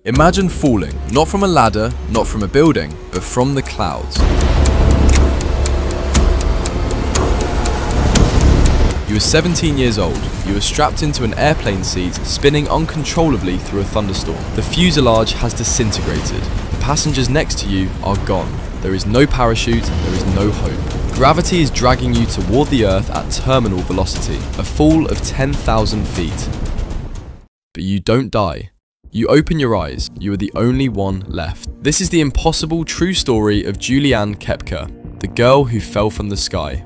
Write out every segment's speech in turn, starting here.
Imagine falling, not from a ladder, not from a building, but from the clouds. You were 17 years old. You were strapped into an airplane seat, spinning uncontrollably through a thunderstorm. The fuselage has disintegrated. The passengers next to you are gone. There is no parachute, there is no hope. Gravity is dragging you toward the Earth at terminal velocity, a fall of 10,000 feet. But you don't die. You open your eyes, you are the only one left. This is the impossible true story of Juliane Koepcke, the girl who fell from the sky.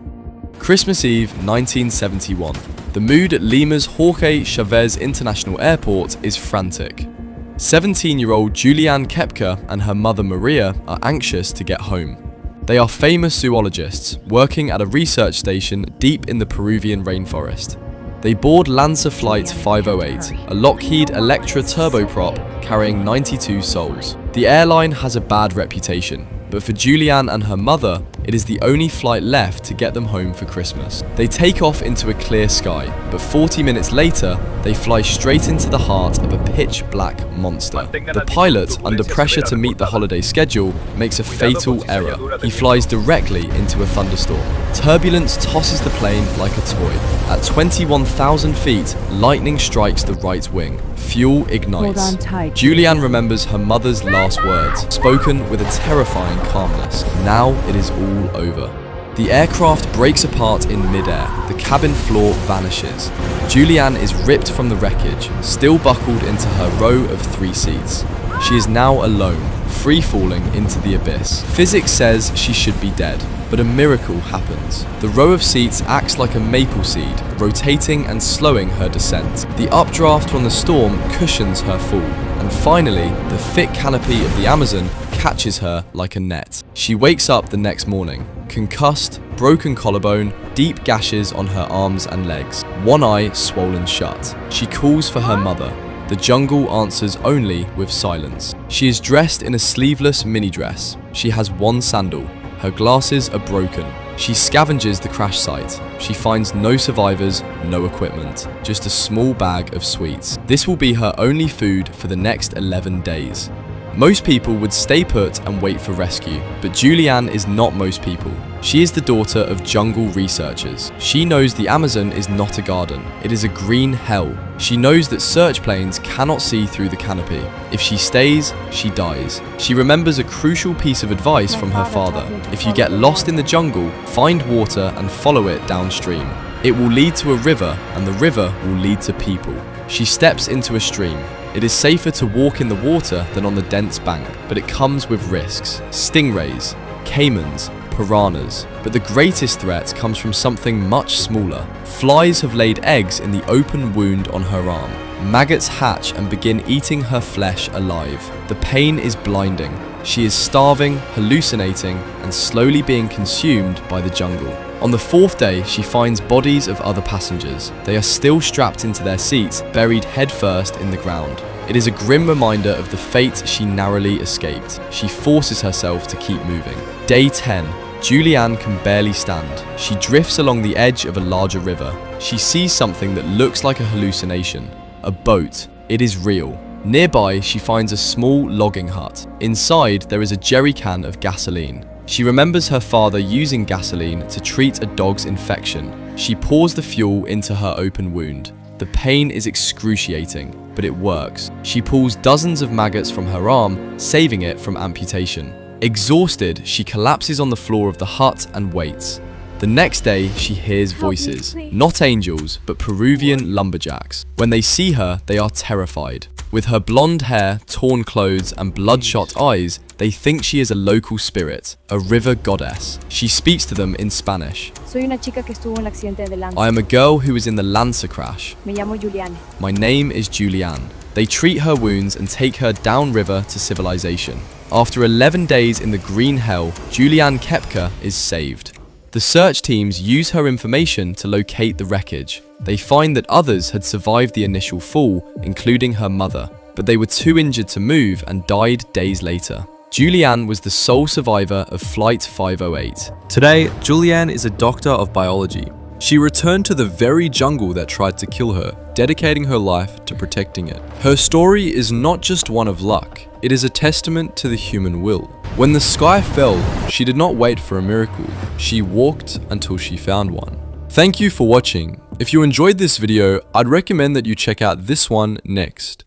Christmas Eve, 1971. The mood at Lima's Jorge Chavez International Airport is frantic. 17-year-old Juliane Koepcke and her mother Maria are anxious to get home. They are famous zoologists working at a research station deep in the Peruvian rainforest. They board LANSA Flight 508, a Lockheed Electra turboprop carrying 92 souls. The airline has a bad reputation, but for Juliane and her mother, it is the only flight left to get them home for Christmas. They take off into a clear sky, but 40 minutes later, they fly straight into the heart of a pitch-black monster. The pilot, under pressure to meet the holiday schedule, makes a fatal error. He flies directly into a thunderstorm. Turbulence tosses the plane like a toy. At 21,000 feet, lightning strikes the right wing. Fuel ignites. Juliane remembers her mother's last words, spoken with a terrifying calmness. Now it is all over. The aircraft breaks apart in midair. The cabin floor vanishes. Juliane is ripped from the wreckage, still buckled into her row of 3 seats. She is now alone, free-falling into the abyss. Physics says she should be dead, but a miracle happens. The row of seats acts like a maple seed, rotating and slowing her descent. The updraft from the storm cushions her fall, and finally, the thick canopy of the Amazon catches her like a net. She wakes up the next morning, concussed, broken collarbone, deep gashes on her arms and legs, one eye swollen shut. She calls for her mother. The jungle answers only with silence. She is dressed in a sleeveless mini dress. She has one sandal. Her glasses are broken. She scavenges the crash site. She finds no survivors, no equipment, just a small bag of sweets. This will be her only food for the next 11 days. Most people would stay put and wait for rescue, but Juliane is not most people. She is the daughter of jungle researchers. She knows the Amazon is not a garden, it is a green hell. She knows that search planes cannot see through the canopy. If she stays, she dies. She remembers a crucial piece of advice from her father. If you get lost in the jungle, find water and follow it downstream. It will lead to a river, and the river will lead to people. She steps into a stream. It is safer to walk in the water than on the dense bank, but it comes with risks. Stingrays, caimans, piranhas. But the greatest threat comes from something much smaller. Flies have laid eggs in the open wound on her arm. Maggots hatch and begin eating her flesh alive. The pain is blinding. She is starving, hallucinating, and slowly being consumed by the jungle. On the 4th day, she finds bodies of other passengers. They are still strapped into their seats, buried headfirst in the ground. It is a grim reminder of the fate she narrowly escaped. She forces herself to keep moving. Day 10. Juliane can barely stand. She drifts along the edge of a larger river. She sees something that looks like a hallucination. A boat. It is real. Nearby, she finds a small logging hut. Inside, there is a jerry can of gasoline. She remembers her father using gasoline to treat a dog's infection. She pours the fuel into her open wound. The pain is excruciating, but it works. She pulls dozens of maggots from her arm, saving it from amputation. Exhausted, she collapses on the floor of the hut and waits. The next day, she hears voices. Not angels, but Peruvian lumberjacks. When they see her, they are terrified. With her blonde hair, torn clothes, and bloodshot eyes, they think she is a local spirit, a river goddess. She speaks to them in Spanish. I am a girl who was in the LANSA crash. Me llamo Juliane. My name is Juliane. They treat her wounds and take her downriver to civilization. After 11 days in the green hell, Juliane Koepcke is saved. The search teams use her information to locate the wreckage. They find that others had survived the initial fall, including her mother, but they were too injured to move and died days later. Juliane was the sole survivor of Flight 508. Today, Juliane is a doctor of biology. She returned to the very jungle that tried to kill her, dedicating her life to protecting it. Her story is not just one of luck, it is a testament to the human will. When the sky fell, she did not wait for a miracle, she walked until she found one. Thank you for watching. If you enjoyed this video, I'd recommend that you check out this one next.